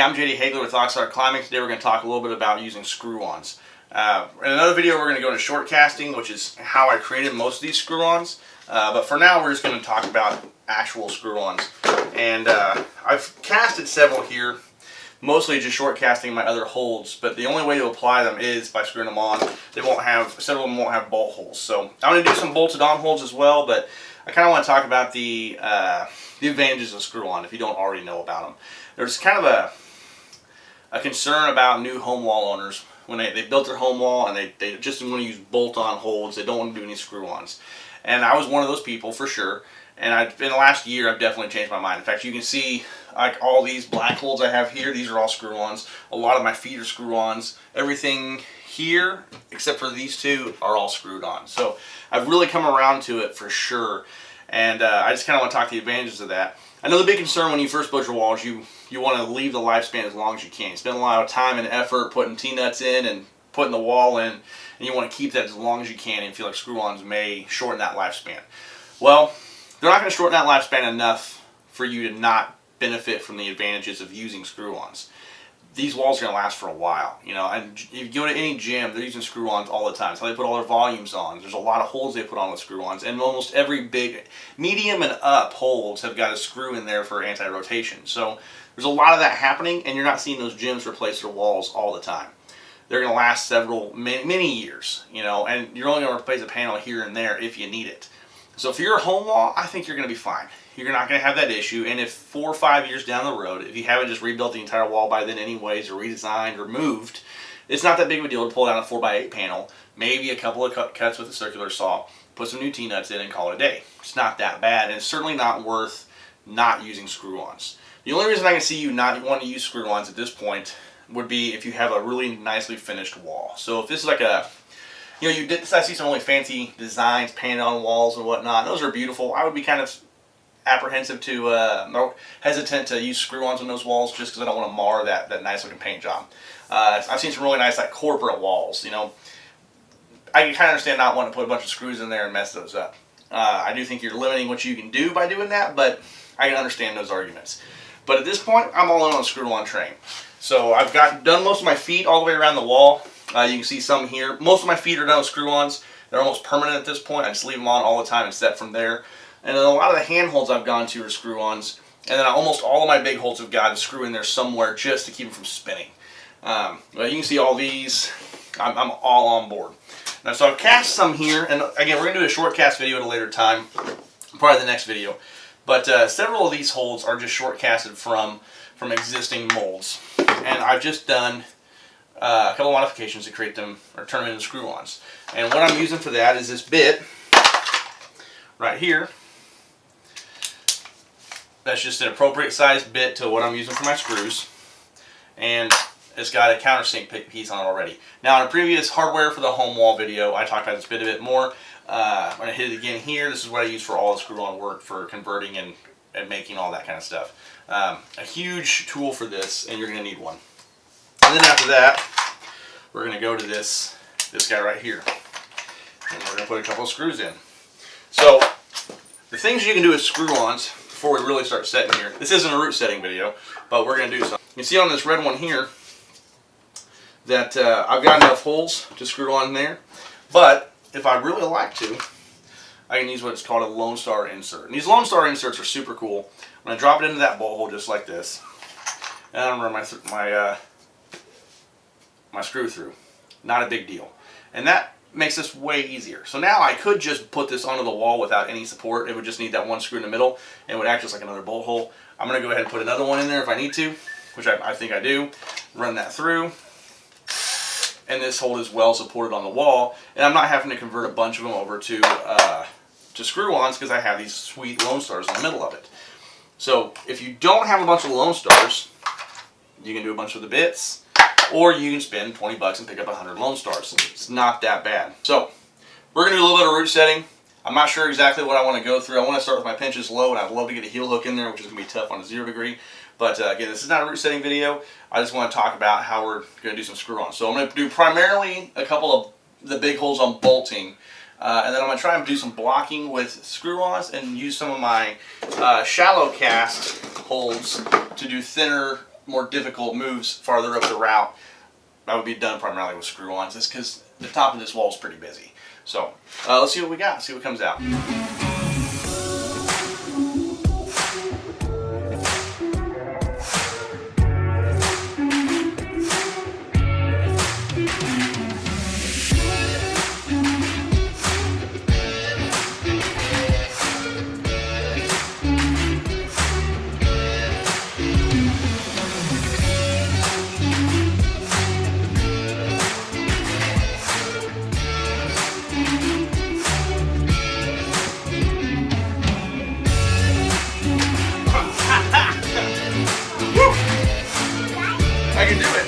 I'm JD Hagler with Aux'Arc Climbing. Today we're going to talk a little bit about using screw-ons. In another video we're going to go into short casting, which is how I created most of these screw-ons. But for now we're just going to talk about actual screw-ons. And I've casted several here, mostly just short casting my other holds, but the only way to apply them is by screwing them on. Several of them won't have bolt holes. So I'm going to do some bolted on holds as well, but I kind of want to talk about the advantages of screw-on if you don't already know about them. There's kind of a concern about new home wall owners when they built their home wall and they just want to use bolt-on holds. They don't want to do any screw-ons. And I was one of those people for sure. And in the last year, I've definitely changed my mind. In fact, you can see like all these black holes I have here, these are all screw-ons. A lot of my feet are screw-ons. Everything here, except for these two, are all screwed on. So I've really come around to it for sure. And I just kind of want to talk the advantages of that. I know the big concern when you first build your walls, you want to leave the lifespan as long as you can. You spend a lot of time and effort putting T-nuts in and putting the wall in, and you want to keep that as long as you can, and you feel like screw-ons may shorten that lifespan. Well, they're not going to shorten that lifespan enough for you to not benefit from the advantages of using screw-ons. These walls are going to last for a while, you know, and if you go to any gym, they're using screw-ons all the time. That's how they put all their volumes on. There's a lot of holes they put on with screw-ons, and almost every big, medium and up holds have got a screw in there for anti-rotation. So there's a lot of that happening, and you're not seeing those gyms replace their walls all the time. They're going to last many years, you know, and you're only going to replace a panel here and there if you need it. So if you're a home wall, I think you're going to be fine. You're not going to have that issue, and if 4 or 5 years down the road, if you haven't just rebuilt the entire wall by then anyways, or redesigned or moved, it's not that big of a deal to pull down a 4x8 panel, maybe a couple of cuts with a circular saw, put some new T-nuts in and call it a day. It's not that bad, and it's certainly not worth not using screw-ons. The only reason I can see you not wanting to use screw-ons at this point would be if you have a really nicely finished wall. So if this is like a, you know, I see some really fancy designs painted on walls and whatnot. Those are beautiful. I would be kind of apprehensive to, hesitant to use screw-ons on those walls just because I don't want to mar that nice looking paint job. I've seen some really nice like corporate walls, you know. I can kind of understand not wanting to put a bunch of screws in there and mess those up. I do think you're limiting what you can do by doing that, but I can understand those arguments. But at this point, I'm all in on the screw-on train. So I've done most of my feet all the way around the wall. You can see some here. Most of my feet are done with screw-ons. They're almost permanent at this point. I just leave them on all the time and set from there. And then a lot of the hand holds I've gone to are screw-ons. And then almost all of my big holds have got a screw in there somewhere just to keep them from spinning. But you can see all these. I'm all on board. Now, so I've cast some here. And again, we're going to do a short cast video at a later time. Probably the next video. But several of these holds are just short casted from existing molds. And I've just done a couple of modifications to create them or turn them into screw-ons. And what I'm using for that is this bit right here. That's just an appropriate sized bit to what I'm using for my screws. And it's got a countersink piece on it already. Now in a previous hardware for the home wall video, I talked about this bit a bit more. When I hit it again here, this is what I use for all the screw-on work for converting and making all that kind of stuff. A huge tool for this, and you're going to need one. And then after that, we're going to go to this guy right here. And we're going to put a couple of screws in. So, the things you can do with screw-ons before we really start setting here. This isn't a root setting video, but we're going to do something. You can see on this red one here that I've got enough holes to screw on there. But if I really like to, I can use what's called a Lone Star insert. And these Lone Star inserts are super cool. When I drop it into that bolt hole just like this, and I'm going to run my screw through. Not a big deal. And that makes this way easier. So now I could just put this onto the wall without any support. It would just need that one screw in the middle, and it would act just like another bolt hole. I'm going to go ahead and put another one in there if I need to, which I think I do. Run that through. And this hold is well supported on the wall, and I'm not having to convert a bunch of them over to screw-ons because I have these sweet Lone Stars in the middle of it. So if you don't have a bunch of Lone Stars, you can do a bunch of the bits, or you can spend 20 bucks and pick up 100 Lone Stars. It's not that bad. So we're going to do a little bit of root setting. I'm not sure exactly what I want to go through. I want to start with my pinches low, and I'd love to get a heel hook in there, which is going to be tough on a 0 degree. But again, this is not a root setting video. I just want to talk about how we're going to do some screw-ons. So I'm going to do primarily a couple of the big holes on bolting. And then I'm going to try and do some blocking with screw-ons and use some of my shallow cast holds to do thinner more difficult moves farther up the route, I would be done primarily with screw-ons, just because the top of this wall is pretty busy. So let's see what we got, see what comes out. I can do it.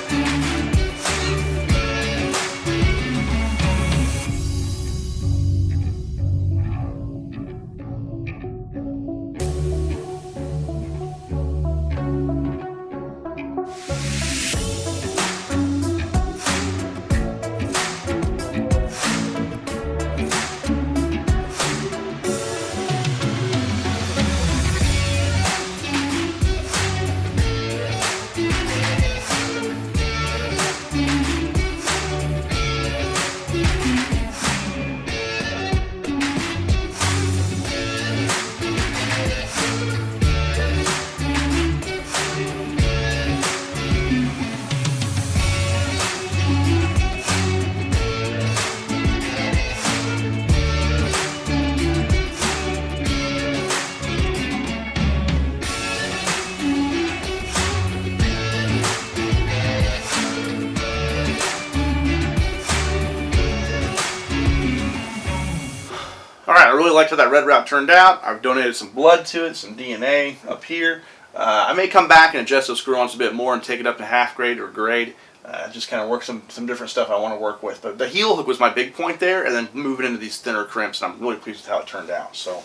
Alright, I really liked how that red route turned out. I've donated some blood to it, some DNA up here. I may come back and adjust those screw-ons a bit more and take it up to half grade or grade. Just kind of work some different stuff I want to work with. But the heel hook was my big point there, and then moving into these thinner crimps, and I'm really pleased with how it turned out. So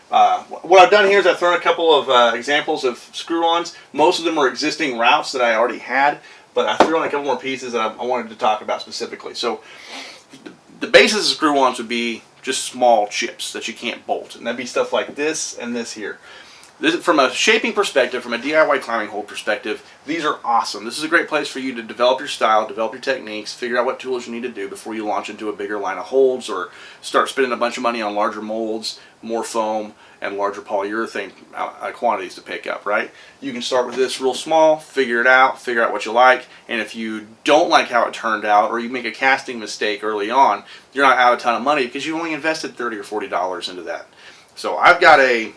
what I've done here is I've thrown a couple of examples of screw-ons. Most of them are existing routes that I already had, but I threw on a couple more pieces that I wanted to talk about specifically. So the basis of screw-ons would be just small chips that you can't bolt, and that'd be stuff like this and this here. This, from a shaping perspective, from a DIY climbing hold perspective, these are awesome. This is a great place for you to develop your style, develop your techniques, figure out what tools you need to do before you launch into a bigger line of holds or start spending a bunch of money on larger molds, more foam, and larger polyurethane quantities to pick up, right? You can start with this real small, figure out what you like, and if you don't like how it turned out or you make a casting mistake early on, you're not out a ton of money because you only invested $30 or $40 into that. So I've got a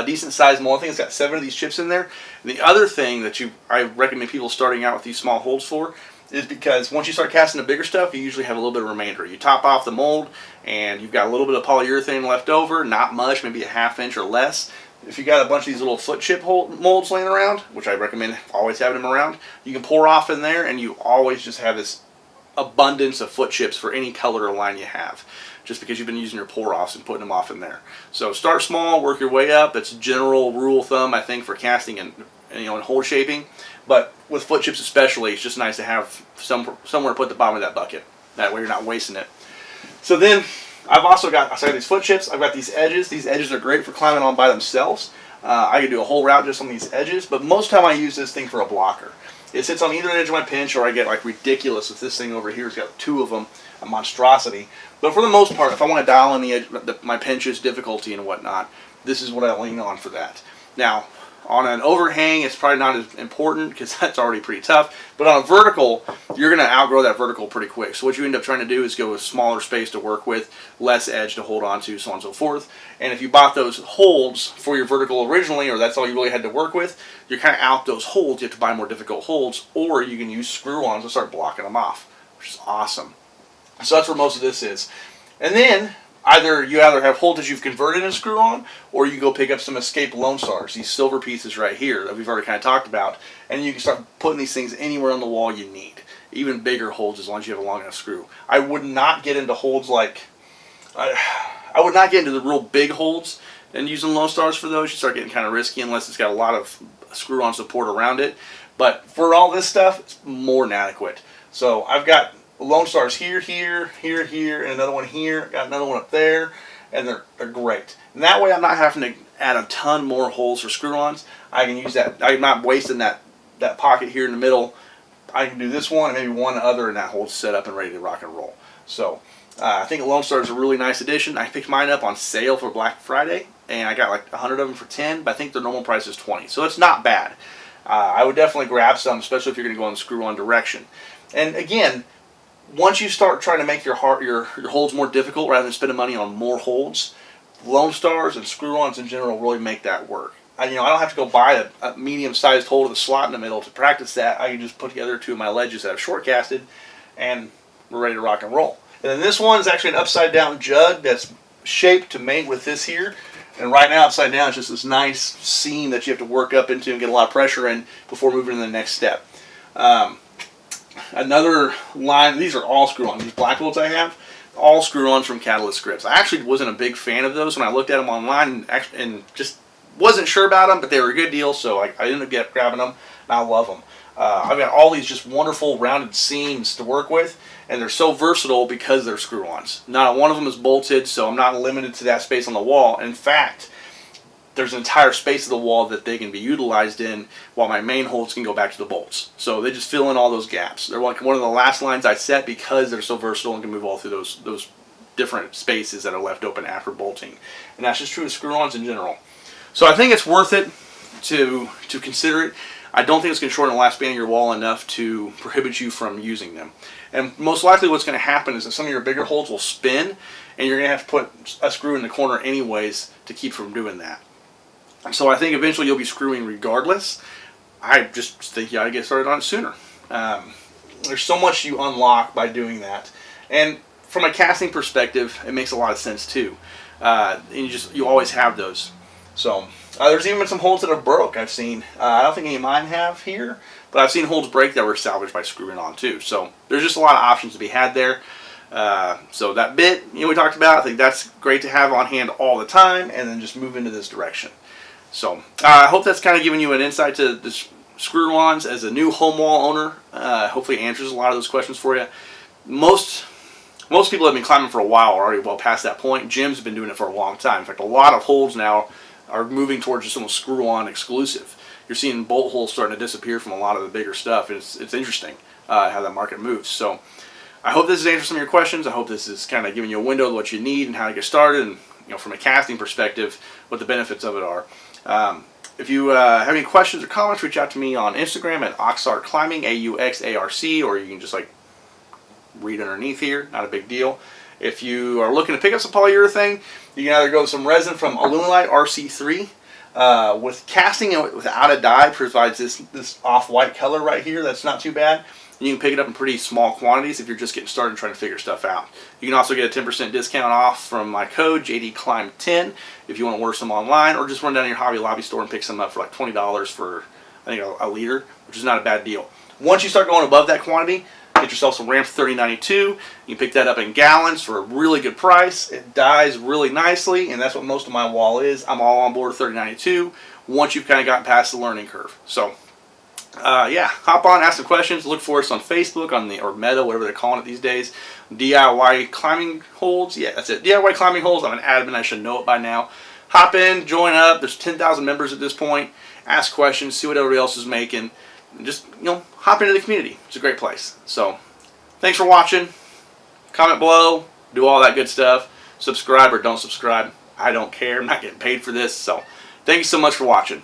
decent sized mold. I think it's got 7 of these chips in there. And the other thing that I recommend people starting out with these small holds for is because once you start casting the bigger stuff, you usually have a little bit of remainder. You top off the mold and you've got a little bit of polyurethane left over, not much, maybe a ½ inch or less. If you got a bunch of these little foot chip molds laying around, which I recommend always having them around, you can pour off in there and you always just have this abundance of foot chips for any color or line you have, just because you've been using your pour-offs and putting them off in there. So start small, work your way up. That's a general rule of thumb, I think, for casting and and hold shaping. But with foot chips especially, it's just nice to have somewhere to put the bottom of that bucket. That way you're not wasting it. So then I've also got, these foot chips. I've got these edges. These edges are great for climbing on by themselves. I could do a whole route just on these edges, but most of the time I use this thing for a blocker. It sits on either edge of my pinch, or I get like ridiculous with this thing over here. It's got 2 of them, a monstrosity. But for the most part, if I want to dial in the edge, my pinch's difficulty and whatnot, this is what I lean on for that. Now, on an overhang, it's probably not as important because that's already pretty tough. But on a vertical, you're going to outgrow that vertical pretty quick. So what you end up trying to do is go with smaller space to work with, less edge to hold on to, so on and so forth. And if you bought those holds for your vertical originally, or that's all you really had to work with, you're kind of out those holds. You have to buy more difficult holds, or you can use screw-ons and start blocking them off, which is awesome. So that's where most of this is. And then you either have holds that you've converted into screw-on, or you go pick up some Escape Lone Stars, these silver pieces right here that we've already kind of talked about, and you can start putting these things anywhere on the wall you need. Even bigger holds as long as you have a long enough screw. I would not get into holds like, I would not get into the real big holds and using Lone Stars for those. You start getting kind of risky unless it's got a lot of screw-on support around it. But for all this stuff, it's more than adequate. So I've got Lone Stars here, here, here, here, and another one here. Got another one up there, and they're great. And that way I'm not having to add a ton more holes for screw-ons. I can use that. I'm not wasting that that pocket here in the middle, I can do this one and maybe one other, and that holds set up and ready to rock and roll. So I think Lone Star is a really nice addition. I picked mine up on sale for Black Friday, and I got like 100 of them for 10, but I think their normal price is 20, so it's not bad. I would definitely grab some, especially if you're going to go in the screw-on direction. And again, once you start trying to make your holds more difficult rather than spending money on more holds, Lone Stars and screw-ons in general really make that work. I don't have to go buy a medium-sized hole with a slot in the middle to practice that. I can just put together 2 of my ledges that I've short casted, and we're ready to rock and roll. And then this one is actually an upside-down jug that's shaped to mate with this here. And right now, upside down is just this nice seam that you have to work up into and get a lot of pressure in before moving to the next step. Another line, these are all screw-ons. These black bolts I have, all screw-ons from Catalyst Grips. I actually wasn't a big fan of those when I looked at them online and just wasn't sure about them, but they were a good deal, so I ended up grabbing them, and I love them. I've got all these just wonderful rounded seams to work with, and they're so versatile because they're screw-ons. Not one of them is bolted, so I'm not limited to that space on the wall. In fact, there's an entire space of the wall that they can be utilized in, while my main holes can go back to the bolts. So they just fill in all those gaps. They're like one of the last lines I set because they're so versatile and can move all through those different spaces that are left open after bolting. And that's just true of screw-ons in general. So I think it's worth it to consider it. I don't think it's going to shorten the lifespan of your wall enough to prohibit you from using them. And most likely what's going to happen is that some of your bigger holes will spin, and you're going to have to put a screw in the corner anyways to keep from doing that. So I think eventually you'll be screwing regardless. I just think you ought to get started on it sooner. There's so much you unlock by doing that. And from a casting perspective, it makes a lot of sense too. And you always have those. So there's even been some holes that have broke I've seen. I don't think any of mine have here, but I've seen holes break that were salvaged by screwing on too. So there's just a lot of options to be had there. So that bit we talked about, I think that's great to have on hand all the time, and then just move into this direction. So I hope that's kind of giving you an insight to the screw-ons as a new Homewall owner. Hopefully it answers a lot of those questions for you. Most people have been climbing for a while, already well past that point. Gyms have been doing it for a long time. In fact, a lot of holds now are moving towards just almost screw-on exclusive. You're seeing bolt holes starting to disappear from a lot of the bigger stuff. It's interesting how that market moves. So I hope this has answered some of your questions. I hope this is kind of giving you a window of what you need and how to get started, and from a casting perspective, what the benefits of it are. If you have any questions or comments, reach out to me on Instagram at Aux'Arc Climbing, AUXARC, or you can just read underneath here. Not a big deal. If you are looking to pick up some polyurethane, you can either go with some resin from Alumilite RC3 with casting it without a dye, provides this off-white color right here. That's not too bad. You can pick it up in pretty small quantities if you're just getting started trying to figure stuff out. You can also get a 10% discount off from my code JDClimb10 if you want to order some online, or just run down to your Hobby Lobby store and pick some up for like $20 for, I think, a liter, which is not a bad deal. Once you start going above that quantity, get yourself some Ramp 3092. You can pick that up in gallons for a really good price. It dyes really nicely, and that's what most of my wall is. I'm all on board with 3092 once you've kind of gotten past the learning curve. So yeah, hop on, ask some questions. Look for us on Facebook, or Meta, whatever they're calling it these days. DIY climbing holds. Yeah, that's it. DIY climbing holds. I'm an admin. I should know it by now. Hop in, join up. There's 10,000 members at this point. Ask questions, see what everybody else is making, and just hop into the community. It's a great place. So, thanks for watching. Comment below. Do all that good stuff. Subscribe or don't subscribe. I don't care. I'm not getting paid for this. So, thank you so much for watching.